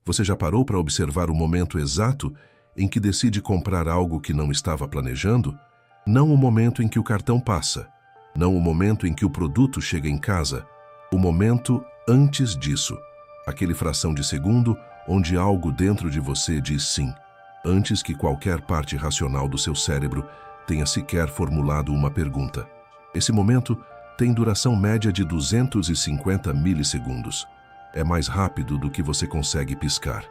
Você já parou para observar o momento exato em que decide comprar algo que não estava planejando? Não o momento em que o cartão passa, não o momento em que o produto chega em casa, o momento antes disso, aquele fração de segundo onde algo dentro de você diz sim, antes que qualquer parte racional do seu cérebro tenha sequer formulado uma pergunta. Esse momento tem duração média de 250 milissegundos. É mais rápido do que você consegue piscar.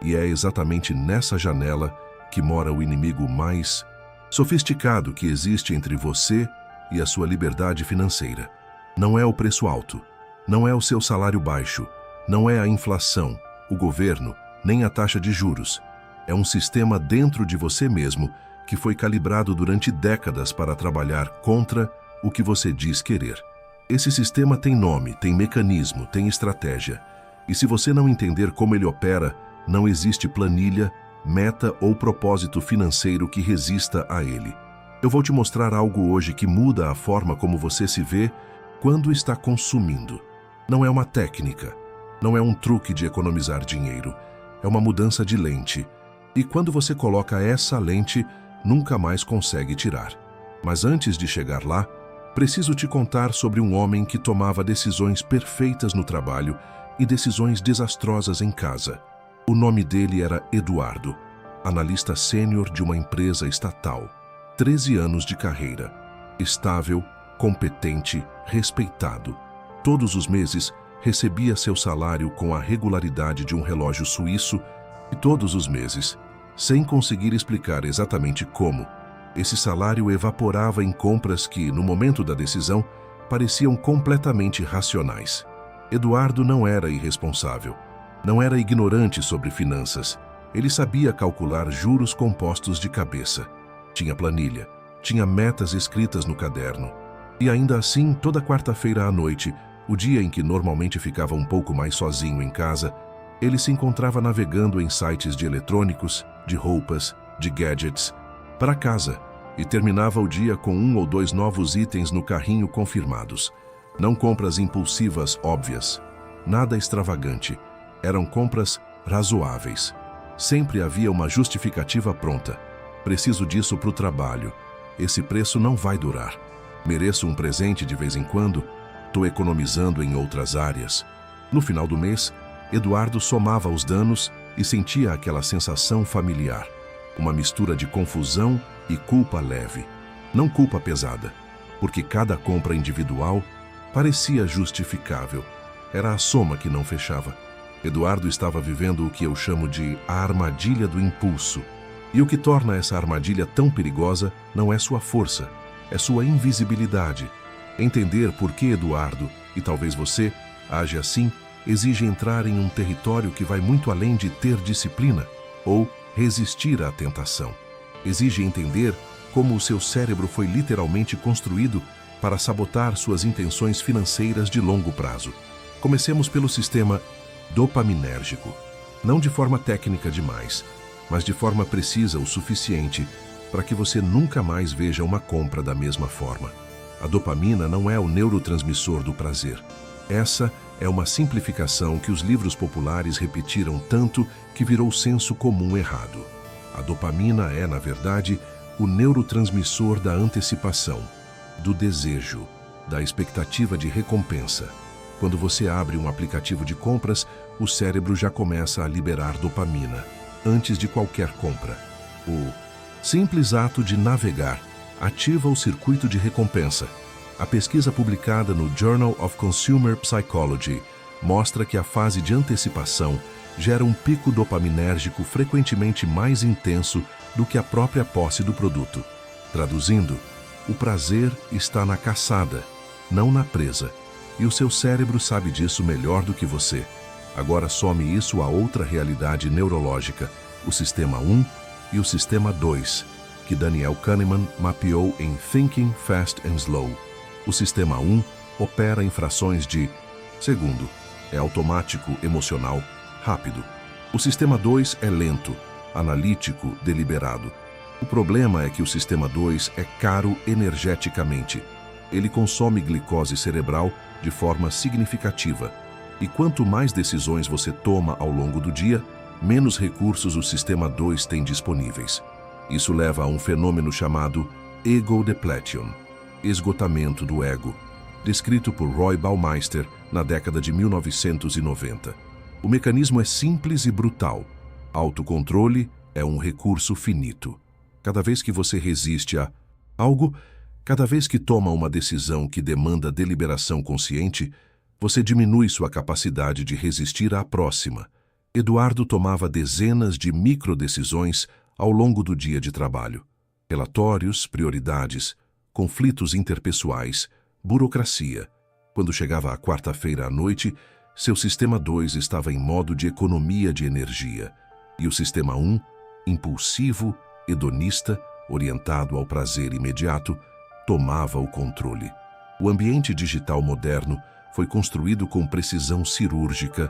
E é exatamente nessa janela que mora o inimigo mais sofisticado que existe entre você e a sua liberdade financeira. Não é o preço alto, não é o seu salário baixo, não é a inflação, o governo, nem a taxa de juros. É um sistema dentro de você mesmo que foi calibrado durante décadas para trabalhar contra o que você diz querer. Esse sistema tem nome, tem mecanismo, tem estratégia. E se você não entender como ele opera, não existe planilha, meta ou propósito financeiro que resista a ele. Eu vou te mostrar algo hoje que muda a forma como você se vê quando está consumindo. Não é uma técnica, não é um truque de economizar dinheiro, é uma mudança de lente. E quando você coloca essa lente, nunca mais consegue tirar. Mas antes de chegar lá, preciso te contar sobre um homem que tomava decisões perfeitas no trabalho e decisões desastrosas em casa. O nome dele era Eduardo, analista sênior de uma empresa estatal. 13 anos de carreira. Estável, competente, respeitado. Todos os meses, recebia seu salário com a regularidade de um relógio suíço e todos os meses, sem conseguir explicar exatamente como, esse salário evaporava em compras que, no momento da decisão, pareciam completamente racionais. Eduardo não era irresponsável, não era ignorante sobre finanças. Ele sabia calcular juros compostos de cabeça. Tinha planilha, tinha metas escritas no caderno. E ainda assim, toda quarta-feira à noite, o dia em que normalmente ficava um pouco mais sozinho em casa, ele se encontrava navegando em sites de eletrônicos, de roupas, de gadgets, para casa, e terminava o dia com 1 ou 2 novos itens no carrinho confirmados. Não compras impulsivas óbvias, nada extravagante. Eram compras razoáveis. Sempre havia uma justificativa pronta. Preciso disso para o trabalho. Esse preço não vai durar. Mereço um presente de vez em quando. Estou economizando em outras áreas. No final do mês, Eduardo somava os danos e sentia aquela sensação familiar. Uma mistura de confusão e culpa leve. Não culpa pesada, porque cada compra individual parecia justificável. Era a soma que não fechava. Eduardo estava vivendo o que eu chamo de a armadilha do impulso. E o que torna essa armadilha tão perigosa não é sua força, é sua invisibilidade. Entender por que Eduardo, e talvez você, age assim, exige entrar em um território que vai muito além de ter disciplina ou resistir à tentação. Exige entender como o seu cérebro foi literalmente construído para sabotar suas intenções financeiras de longo prazo. Comecemos pelo sistema dopaminérgico. Não de forma técnica demais, mas de forma precisa o suficiente para que você nunca mais veja uma compra da mesma forma. A dopamina não é o neurotransmissor do prazer. Essa é uma simplificação que os livros populares repetiram tanto que virou senso comum errado. A dopamina é, na verdade, o neurotransmissor da antecipação, do desejo, da expectativa de recompensa. Quando você abre um aplicativo de compras, o cérebro já começa a liberar dopamina, antes de qualquer compra. O simples ato de navegar ativa o circuito de recompensa. A pesquisa publicada no Journal of Consumer Psychology mostra que a fase de antecipação gera um pico dopaminérgico frequentemente mais intenso do que a própria posse do produto. Traduzindo, o prazer está na caçada, não na presa. E o seu cérebro sabe disso melhor do que você. Agora some isso a outra realidade neurológica, o Sistema 1 e o Sistema 2, que Daniel Kahneman mapeou em Thinking Fast and Slow. O Sistema 1 opera em frações de segundo. É automático, emocional, rápido. O Sistema 2 é lento, analítico, deliberado. O problema é que o Sistema 2 é caro energeticamente. Ele consome glicose cerebral de forma significativa. E quanto mais decisões você toma ao longo do dia, menos recursos o sistema 2 tem disponíveis. Isso leva a um fenômeno chamado ego depletion, esgotamento do ego, descrito por Roy Baumeister na década de 1990. O mecanismo é simples e brutal. Autocontrole é um recurso finito. Cada vez que você resiste a algo, cada vez que toma uma decisão que demanda deliberação consciente, você diminui sua capacidade de resistir à próxima. Eduardo tomava dezenas de microdecisões ao longo do dia de trabalho. Relatórios, prioridades, conflitos interpessoais, burocracia. Quando chegava a quarta-feira à noite, seu sistema 2 estava em modo de economia de energia, e o sistema 1, impulsivo, hedonista, orientado ao prazer imediato, tomava o controle. O ambiente digital moderno foi construído com precisão cirúrgica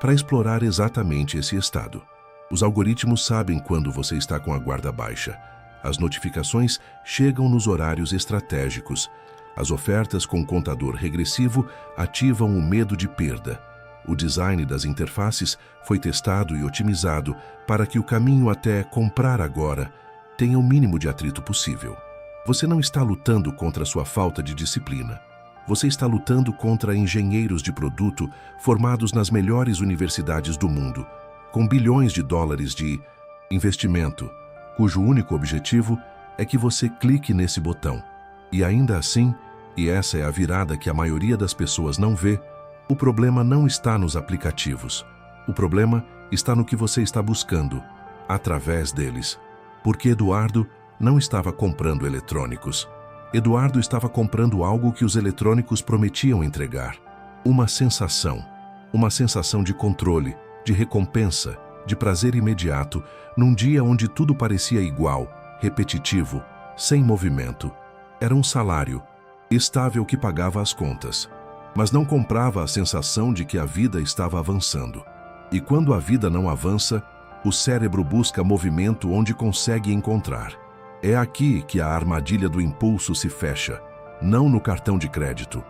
para explorar exatamente esse estado. Os algoritmos sabem quando você está com a guarda baixa. As notificações chegam nos horários estratégicos. As ofertas com contador regressivo ativam o medo de perda. O design das interfaces foi testado e otimizado para que o caminho até comprar agora tenha o mínimo de atrito possível. Você não está lutando contra sua falta de disciplina. Você está lutando contra engenheiros de produto formados nas melhores universidades do mundo, com bilhões de dólares de investimento, cujo único objetivo é que você clique nesse botão. E ainda assim, e essa é a virada que a maioria das pessoas não vê, o problema não está nos aplicativos. O problema está no que você está buscando, através deles. Porque Eduardo não estava comprando eletrônicos. Eduardo estava comprando algo que os eletrônicos prometiam entregar. Uma sensação de controle, de recompensa, de prazer imediato, num dia onde tudo parecia igual, repetitivo, sem movimento. Era um salário estável que pagava as contas, mas não comprava a sensação de que a vida estava avançando. E quando a vida não avança, o cérebro busca movimento onde consegue encontrar. É aqui que a armadilha do impulso se fecha, não no cartão de crédito,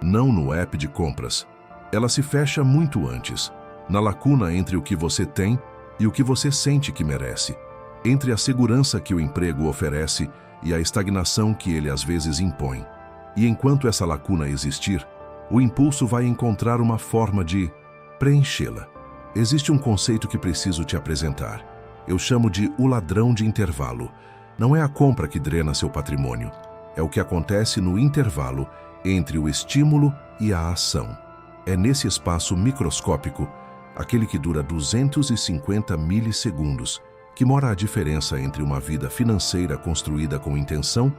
não no app de compras. Ela se fecha muito antes, na lacuna entre o que você tem e o que você sente que merece, entre a segurança que o emprego oferece e a estagnação que ele às vezes impõe. E enquanto essa lacuna existir, o impulso vai encontrar uma forma de preenchê-la. Existe um conceito que preciso te apresentar. Eu chamo de o ladrão de intervalo. Não é a compra que drena seu patrimônio. É o que acontece no intervalo entre o estímulo e a ação. É nesse espaço microscópico, aquele que dura 250 milissegundos, que mora a diferença entre uma vida financeira construída com intenção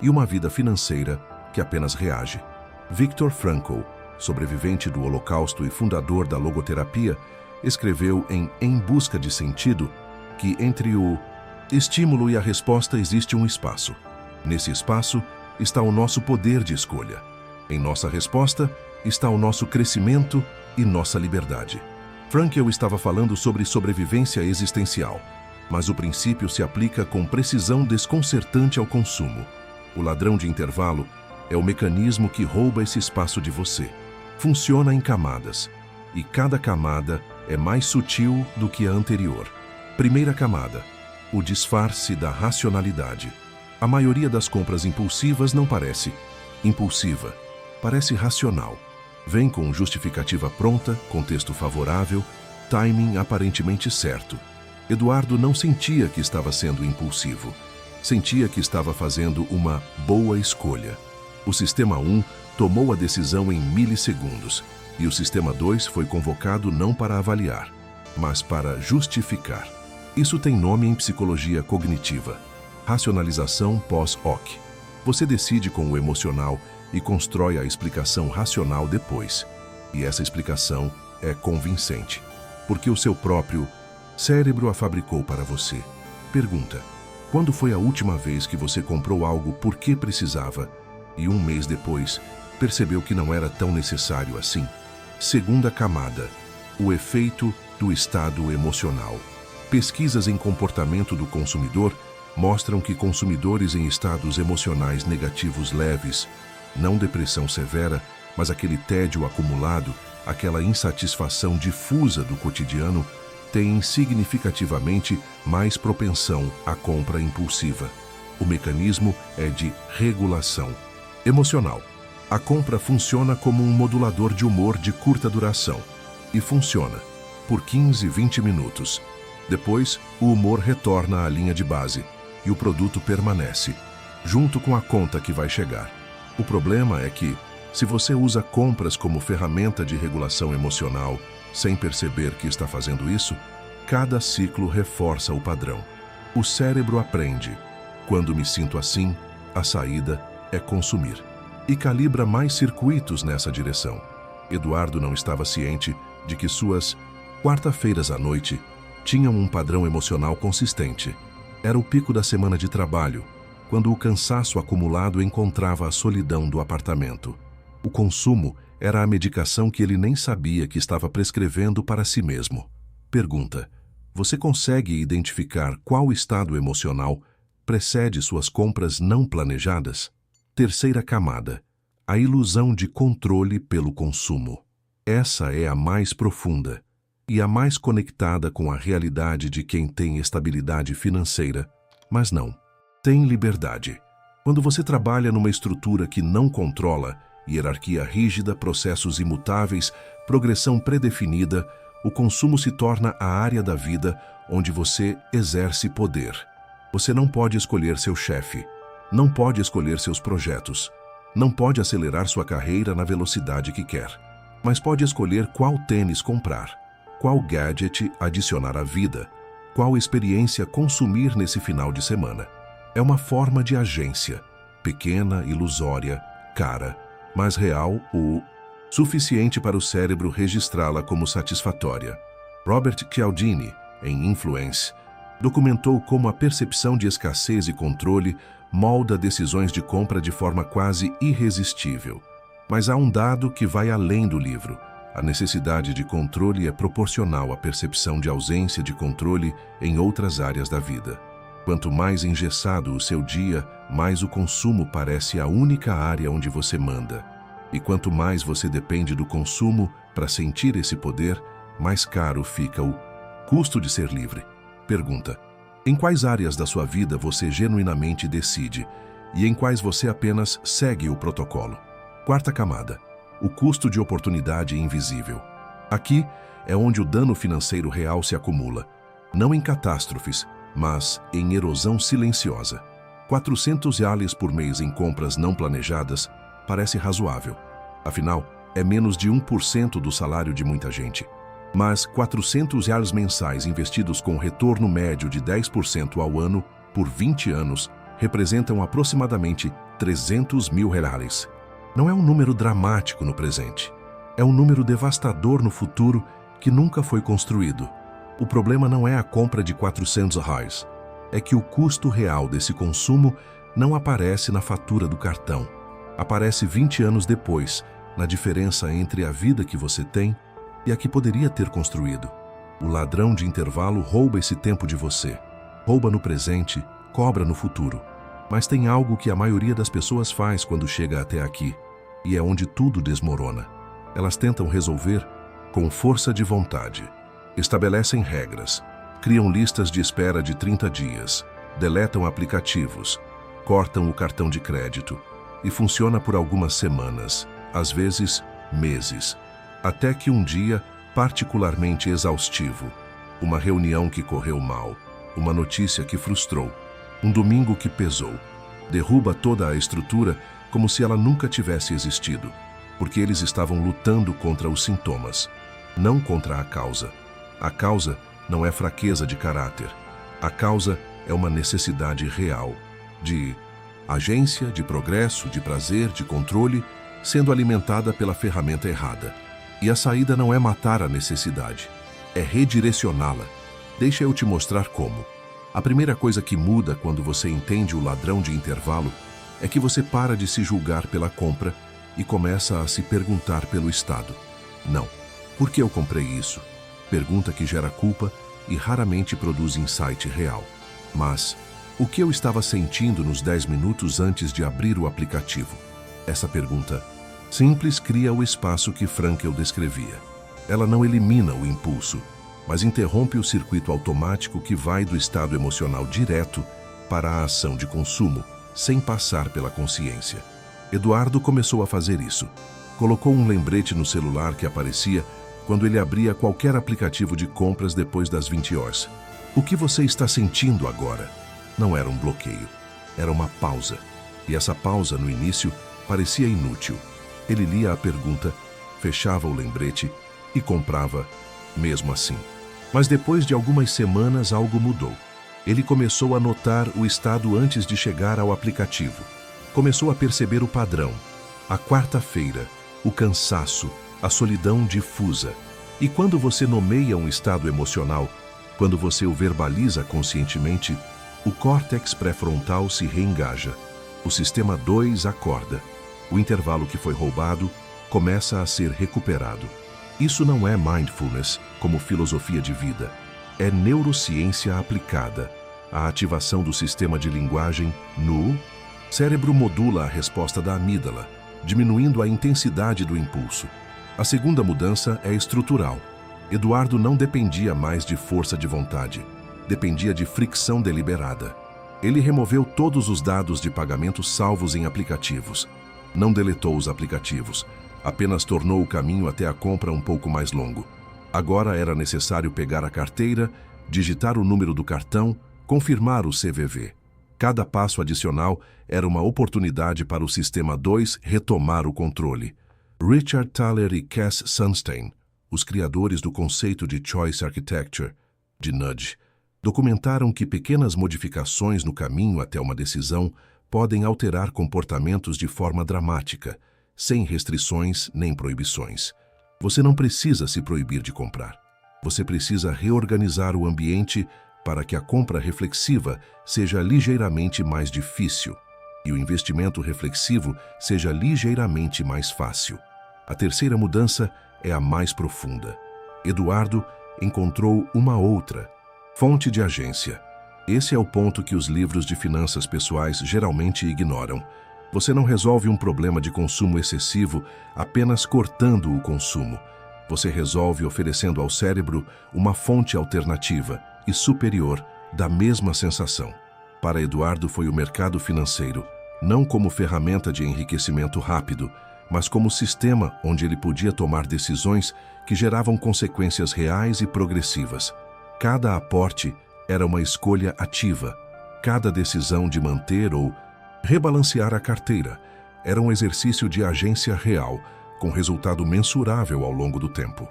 e uma vida financeira que apenas reage. Viktor Frankl, sobrevivente do Holocausto e fundador da logoterapia, escreveu em Busca de Sentido que entre o estímulo e a resposta existe um espaço. Nesse espaço está o nosso poder de escolha. Em nossa resposta está o nosso crescimento e nossa liberdade. Frankl estava falando sobre sobrevivência existencial, mas o princípio se aplica com precisão desconcertante ao consumo. O ladrão de intervalo é o mecanismo que rouba esse espaço de você. Funciona em camadas, e cada camada é mais sutil do que a anterior. Primeira camada: o disfarce da racionalidade. A maioria das compras impulsivas não parece impulsiva, parece racional. Vem com justificativa pronta, contexto favorável, timing aparentemente certo. Eduardo não sentia que estava sendo impulsivo. Sentia que estava fazendo uma boa escolha. O Sistema 1 tomou a decisão em milissegundos e o Sistema 2 foi convocado não para avaliar, mas para justificar. Isso tem nome em psicologia cognitiva: racionalização pós-hoc. Você decide com o emocional e constrói a explicação racional depois. E essa explicação é convincente, porque o seu próprio cérebro a fabricou para você. Pergunta: quando foi a última vez que você comprou algo porque precisava e um mês depois percebeu que não era tão necessário assim? Segunda camada: o efeito do estado emocional. Pesquisas em comportamento do consumidor mostram que consumidores em estados emocionais negativos leves, não depressão severa, mas aquele tédio acumulado, aquela insatisfação difusa do cotidiano, têm significativamente mais propensão à compra impulsiva. O mecanismo é de regulação emocional. A compra funciona como um modulador de humor de curta duração e funciona por 15, 20 minutos. Depois, o humor retorna à linha de base e o produto permanece, junto com a conta que vai chegar. O problema é que, se você usa compras como ferramenta de regulação emocional, sem perceber que está fazendo isso, cada ciclo reforça o padrão. O cérebro aprende: quando me sinto assim, a saída é consumir. E calibra mais circuitos nessa direção. Eduardo não estava ciente de que suas quarta-feiras à noite tinham um padrão emocional consistente. Era o pico da semana de trabalho, quando o cansaço acumulado encontrava a solidão do apartamento. O consumo era a medicação que ele nem sabia que estava prescrevendo para si mesmo. Pergunta: você consegue identificar qual estado emocional precede suas compras não planejadas? Terceira camada: a ilusão de controle pelo consumo. Essa é a mais profunda e a mais conectada com a realidade de quem tem estabilidade financeira, mas não tem liberdade. Quando você trabalha numa estrutura que não controla, hierarquia rígida, processos imutáveis, progressão predefinida, o consumo se torna a área da vida onde você exerce poder. Você não pode escolher seu chefe, não pode escolher seus projetos, não pode acelerar sua carreira na velocidade que quer, mas pode escolher qual tênis comprar, qual gadget adicionar à vida, qual experiência consumir nesse final de semana. É uma forma de agência, pequena, ilusória, cara, mas real o suficiente para o cérebro registrá-la como satisfatória. Robert Cialdini, em Influence, documentou como a percepção de escassez e controle molda decisões de compra de forma quase irresistível. Mas há um dado que vai além do livro. A necessidade de controle é proporcional à percepção de ausência de controle em outras áreas da vida. Quanto mais engessado o seu dia, mais o consumo parece a única área onde você manda. E quanto mais você depende do consumo para sentir esse poder, mais caro fica o custo de ser livre. Pergunta: em quais áreas da sua vida você genuinamente decide e em quais você apenas segue o protocolo? Quarta camada: o custo de oportunidade invisível. Aqui é onde o dano financeiro real se acumula, não em catástrofes, mas em erosão silenciosa. R$ 400 por mês em compras não planejadas parece razoável. Afinal, é menos de 1% do salário de muita gente. Mas R$ 400 mensais investidos com retorno médio de 10% ao ano por 20 anos representam aproximadamente R$ 300.000. Não é um número dramático no presente. É um número devastador no futuro que nunca foi construído. O problema não é a compra de R$ 400, é que o custo real desse consumo não aparece na fatura do cartão. Aparece 20 anos depois, na diferença entre a vida que você tem e a que poderia ter construído. O ladrão de intervalo rouba esse tempo de você. Rouba no presente, cobra no futuro. Mas tem algo que a maioria das pessoas faz quando chega até aqui, e é onde tudo desmorona. Elas tentam resolver com força de vontade. Estabelecem regras, criam listas de espera de 30 dias, deletam aplicativos, cortam o cartão de crédito, e funciona por algumas semanas, às vezes meses, até que um dia particularmente exaustivo, uma reunião que correu mal, uma notícia que frustrou, um domingo que pesou, derruba toda a estrutura como se ela nunca tivesse existido, porque eles estavam lutando contra os sintomas, não contra a causa. A causa não é fraqueza de caráter. A causa é uma necessidade real, de agência, de progresso, de prazer, de controle, sendo alimentada pela ferramenta errada. E a saída não é matar a necessidade, é redirecioná-la. Deixa eu te mostrar como. A primeira coisa que muda quando você entende o ladrão de intervalo é que você para de se julgar pela compra e começa a se perguntar pelo estado. Não. Por que eu comprei isso? Pergunta que gera culpa e raramente produz insight real. Mas, o que eu estava sentindo nos 10 minutos antes de abrir o aplicativo? Essa pergunta simples cria o espaço que Frankl descrevia. Ela não elimina o impulso, mas interrompe o circuito automático que vai do estado emocional direto para a ação de consumo, sem passar pela consciência. Eduardo começou a fazer isso. Colocou um lembrete no celular que aparecia quando ele abria qualquer aplicativo de compras depois das 20 horas. O que você está sentindo agora? Não era um bloqueio, era uma pausa. E essa pausa, no início, parecia inútil. Ele lia a pergunta, fechava o lembrete e comprava mesmo assim. Mas depois de algumas semanas algo mudou. Ele começou a notar o estado antes de chegar ao aplicativo. Começou a perceber o padrão. A quarta-feira, o cansaço, a solidão difusa. E quando você nomeia um estado emocional, quando você o verbaliza conscientemente, o córtex pré-frontal se reengaja. O sistema 2 acorda. O intervalo que foi roubado começa a ser recuperado. Isso não é mindfulness como filosofia de vida. É neurociência aplicada. A ativação do sistema de linguagem no cérebro modula a resposta da amígdala, diminuindo a intensidade do impulso. A segunda mudança é estrutural. Eduardo não dependia mais de força de vontade. Dependia de fricção deliberada. Ele removeu todos os dados de pagamento salvos em aplicativos. Não deletou os aplicativos. Apenas tornou o caminho até a compra um pouco mais longo. Agora era necessário pegar a carteira, digitar o número do cartão, confirmar o CVV. Cada passo adicional era uma oportunidade para o Sistema 2 retomar o controle. Richard Thaler e Cass Sunstein, os criadores do conceito de Choice Architecture, de Nudge, documentaram que pequenas modificações no caminho até uma decisão podem alterar comportamentos de forma dramática, sem restrições nem proibições. Você não precisa se proibir de comprar. Você precisa reorganizar o ambiente para que a compra reflexiva seja ligeiramente mais difícil e o investimento reflexivo seja ligeiramente mais fácil. A terceira mudança é a mais profunda. Eduardo encontrou uma outra fonte de agência. Esse é o ponto que os livros de finanças pessoais geralmente ignoram. Você não resolve um problema de consumo excessivo apenas cortando o consumo. Você resolve oferecendo ao cérebro uma fonte alternativa e superior da mesma sensação. Para Eduardo foi o mercado financeiro, não como ferramenta de enriquecimento rápido, mas como sistema onde ele podia tomar decisões que geravam consequências reais e progressivas. Cada aporte era uma escolha ativa. Cada decisão de manter ou rebalancear a carteira era um exercício de agência real, com resultado mensurável ao longo do tempo.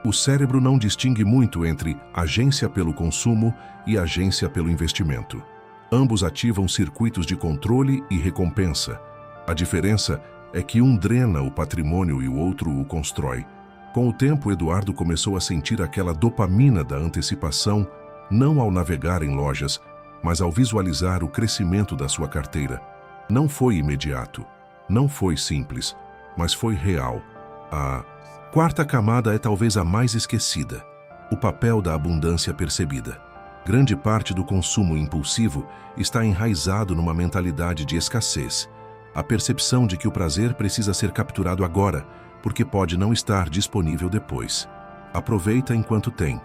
O cérebro não distingue muito entre agência pelo consumo e agência pelo investimento. Ambos ativam circuitos de controle e recompensa. A diferença é que um drena o patrimônio e o outro o constrói. Com o tempo, Eduardo começou a sentir aquela dopamina da antecipação, não ao navegar em lojas, mas ao visualizar o crescimento da sua carteira. Não foi imediato, não foi simples, mas foi real. A quarta camada é talvez a mais esquecida: o papel da abundância percebida. Grande parte do consumo impulsivo está enraizado numa mentalidade de escassez. A percepção de que o prazer precisa ser capturado agora, porque pode não estar disponível depois. Aproveita enquanto tem.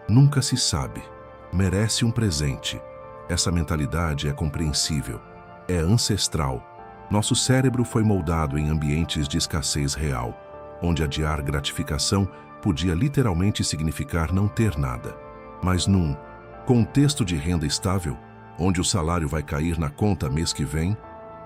Nunca se sabe. Merece um presente. Essa mentalidade é compreensível. É ancestral. Nosso cérebro foi moldado em ambientes de escassez real, onde adiar gratificação podia literalmente significar não ter nada. Mas num contexto de renda estável, onde o salário vai cair na conta mês que vem,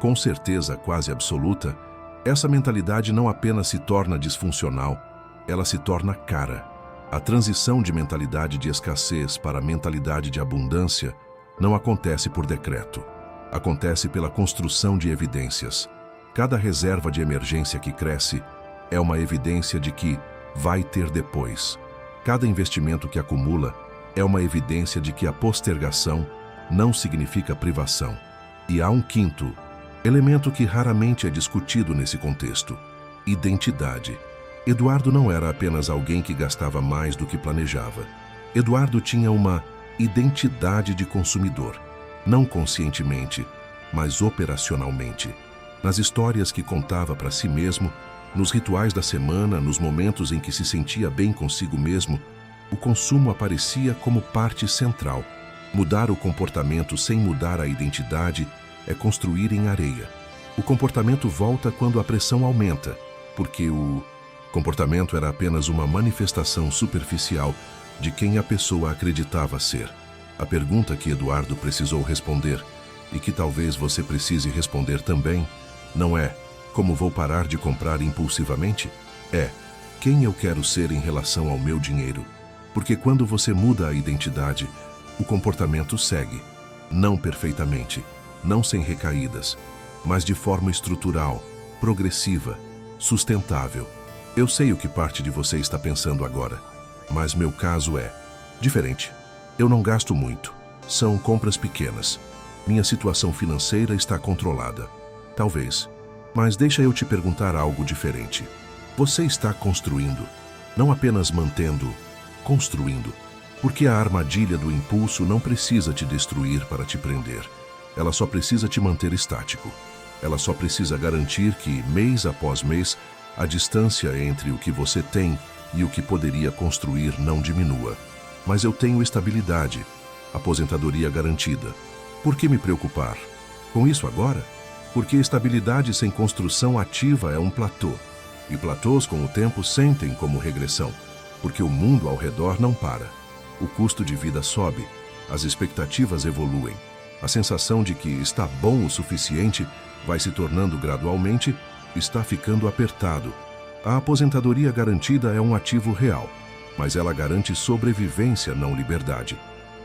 com certeza quase absoluta, essa mentalidade não apenas se torna disfuncional, ela se torna cara. A transição de mentalidade de escassez para a mentalidade de abundância não acontece por decreto. Acontece pela construção de evidências. Cada reserva de emergência que cresce é uma evidência de que vai ter depois. Cada investimento que acumula é uma evidência de que a postergação não significa privação. E há um quinto elemento que raramente é discutido nesse contexto: identidade. Eduardo não era apenas alguém que gastava mais do que planejava. Eduardo tinha uma identidade de consumidor, não conscientemente, mas operacionalmente. Nas histórias que contava para si mesmo, nos rituais da semana, nos momentos em que se sentia bem consigo mesmo, O consumo aparecia como parte central. Mudar o comportamento sem mudar a identidade é construir em areia. O comportamento volta quando a pressão aumenta, porque o comportamento era apenas uma manifestação superficial de quem a pessoa acreditava ser. A pergunta que Eduardo precisou responder, e que talvez você precise responder também, não é como vou parar de comprar impulsivamente? É quem eu quero ser em relação ao meu dinheiro. Porque quando você muda a identidade, o comportamento segue. Não perfeitamente, não sem recaídas, mas de forma estrutural, progressiva, sustentável. Eu sei o que parte de você está pensando agora, mas meu caso é diferente. Eu não gasto muito. São compras pequenas. Minha situação financeira está controlada. Talvez. Mas deixa eu te perguntar algo diferente. Você está construindo, não apenas mantendo, construindo. Porque a armadilha do impulso não precisa te destruir para te prender. Ela só precisa te manter estático. Ela só precisa garantir que, mês após mês, a distância entre o que você tem e o que poderia construir não diminua. Mas eu tenho estabilidade, aposentadoria garantida. Por que me preocupar com isso agora? Porque estabilidade sem construção ativa é um platô. E platôs com o tempo sentem como regressão, porque o mundo ao redor não para. O custo de vida sobe, as expectativas evoluem. A sensação de que está bom o suficiente vai se tornando gradualmente, está ficando apertado. A aposentadoria garantida é um ativo real, mas ela garante sobrevivência, não liberdade.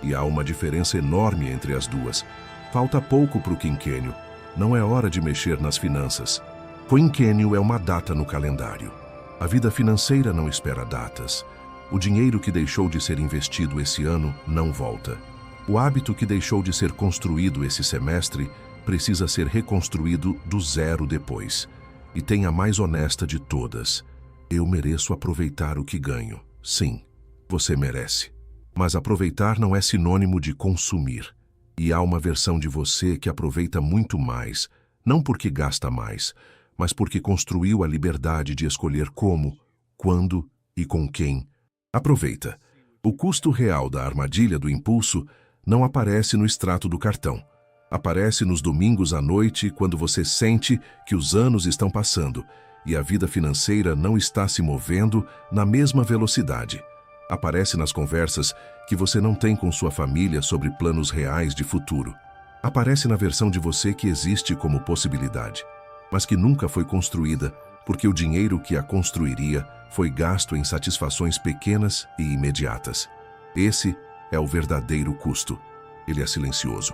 E há uma diferença enorme entre as duas. Falta pouco para o quinquênio. Não é hora de mexer nas finanças. Quinquênio é uma data no calendário. A vida financeira não espera datas. O dinheiro que deixou de ser investido esse ano não volta. O hábito que deixou de ser construído esse semestre precisa ser reconstruído do zero depois. E tem a mais honesta de todas. Eu mereço aproveitar o que ganho. Sim, você merece. Mas aproveitar não é sinônimo de consumir. E há uma versão de você que aproveita muito mais, não porque gasta mais, mas porque construiu a liberdade de escolher como, quando e com quem. Aproveita. O custo real da armadilha do impulso não aparece no extrato do cartão. Aparece nos domingos à noite, quando você sente que os anos estão passando e a vida financeira não está se movendo na mesma velocidade. Aparece nas conversas que você não tem com sua família sobre planos reais de futuro. Aparece na versão de você que existe como possibilidade, mas que nunca foi construída porque o dinheiro que a construiria foi gasto em satisfações pequenas e imediatas. Esse é o verdadeiro custo. Ele é silencioso,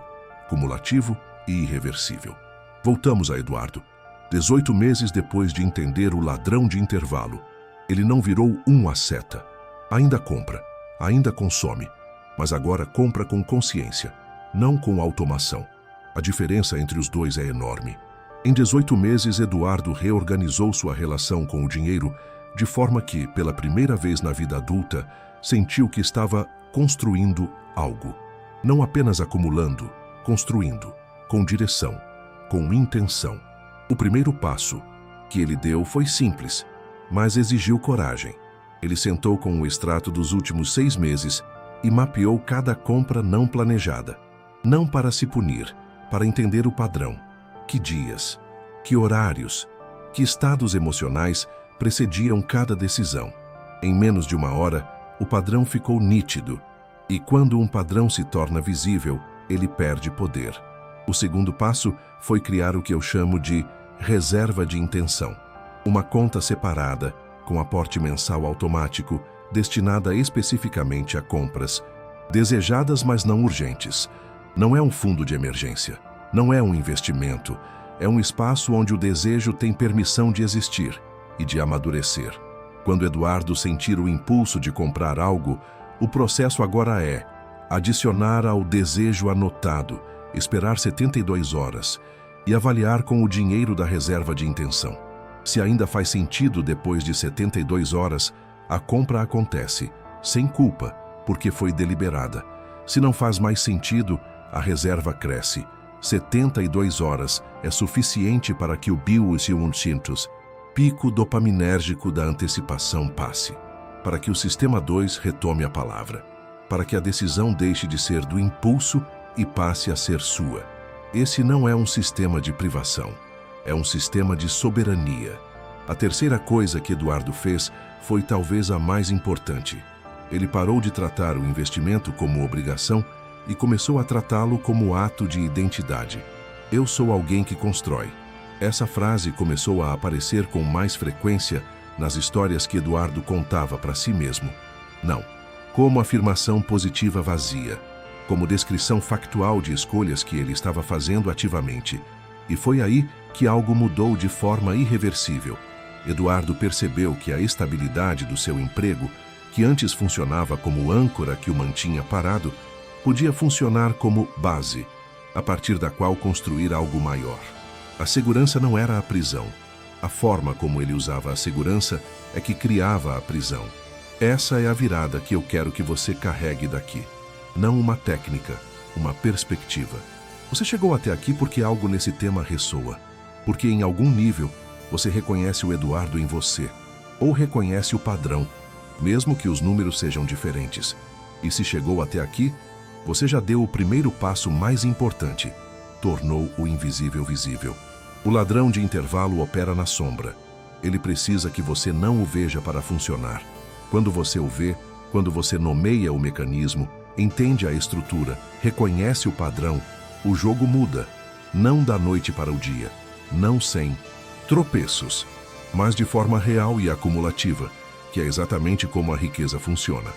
cumulativo e irreversível. Voltamos a Eduardo. 18 meses depois de entender o ladrão de intervalo, ele não virou um asceta. Ainda compra, ainda consome, mas agora compra com consciência, não com automação. A diferença entre os dois é enorme. Em 18 meses, Eduardo reorganizou sua relação com o dinheiro de forma que, pela primeira vez na vida adulta, sentiu que estava construindo algo. Não apenas acumulando, construindo, com direção, com intenção. O primeiro passo que ele deu foi simples, mas exigiu coragem. Ele sentou com o extrato dos últimos 6 meses e mapeou cada compra não planejada. Não para se punir, para entender o padrão. Que dias, que horários, que estados emocionais precediam cada decisão. Em menos de 1 hora, o padrão ficou nítido. E quando um padrão se torna visível, ele perde poder. O segundo passo foi criar o que eu chamo de reserva de intenção. Uma conta separada, com aporte mensal automático, destinada especificamente a compras desejadas, mas não urgentes. Não é um fundo de emergência, não é um investimento, é um espaço onde o desejo tem permissão de existir e de amadurecer. Quando Eduardo sentir o impulso de comprar algo, o processo agora é adicionar ao desejo anotado, esperar 72 horas e avaliar com o dinheiro da reserva de intenção. Se ainda faz sentido depois de 72 horas, a compra acontece, sem culpa, porque foi deliberada. Se não faz mais sentido, a reserva cresce. 72 horas é suficiente para que o bioinstintos, pico dopaminérgico da antecipação, passe. para que o sistema 2 retome a palavra, para que a decisão deixe de ser do impulso e passe a ser sua. Esse não é um sistema de privação, é um sistema de soberania. A terceira coisa que Eduardo fez foi talvez a mais importante. Ele parou de tratar o investimento como obrigação e começou a tratá-lo como ato de identidade. Eu sou alguém que constrói. Essa frase começou a aparecer com mais frequência nas histórias que Eduardo contava para si mesmo. Não, como afirmação positiva vazia, como descrição factual de escolhas que ele estava fazendo ativamente. E foi aí que algo mudou de forma irreversível. Eduardo percebeu que a estabilidade do seu emprego, que antes funcionava como âncora que o mantinha parado, podia funcionar como base, a partir da qual construir algo maior. A segurança não era a prisão. A forma como ele usava a segurança é que criava a prisão. Essa é a virada que eu quero que você carregue daqui. Não uma técnica, uma perspectiva. Você chegou até aqui porque algo nesse tema ressoa. Porque em algum nível você reconhece o Eduardo em você, ou reconhece o padrão, mesmo que os números sejam diferentes. E se chegou até aqui, você já deu o primeiro passo mais importante. Tornou o invisível visível. O ladrão de intervalo opera na sombra. Ele precisa que você não o veja para funcionar. Quando você o vê, quando você nomeia o mecanismo, entende a estrutura, reconhece o padrão, o jogo muda. Não da noite para o dia, não sem tropeços, mas de forma real e acumulativa, que é exatamente como a riqueza funciona.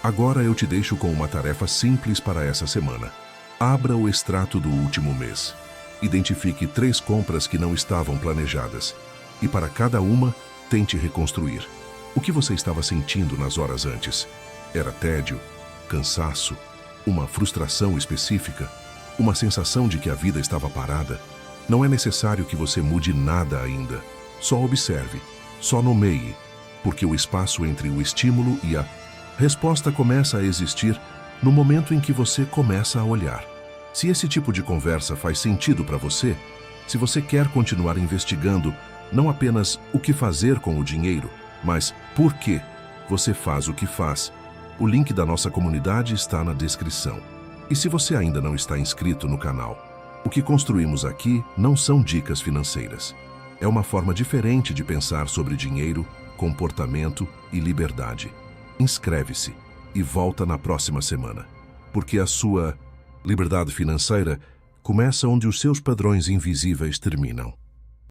Agora eu te deixo com uma tarefa simples para essa semana. Abra o extrato do último mês. Identifique 3 compras que não estavam planejadas. E para cada uma, tente reconstruir. O que você estava sentindo nas horas antes? Era tédio, cansaço, uma frustração específica, uma sensação de que a vida estava parada? Não é necessário que você mude nada ainda. Só observe, só nomeie, porque o espaço entre o estímulo e a resposta começa a existir no momento em que você começa a olhar. Se esse tipo de conversa faz sentido para você, se você quer continuar investigando não apenas o que fazer com o dinheiro, mas por que você faz o que faz, o link da nossa comunidade está na descrição. E se você ainda não está inscrito no canal, o que construímos aqui não são dicas financeiras. É uma forma diferente de pensar sobre dinheiro, comportamento e liberdade. Inscreve-se e volta na próxima semana, porque a sua liberdade financeira começa onde os seus padrões invisíveis terminam.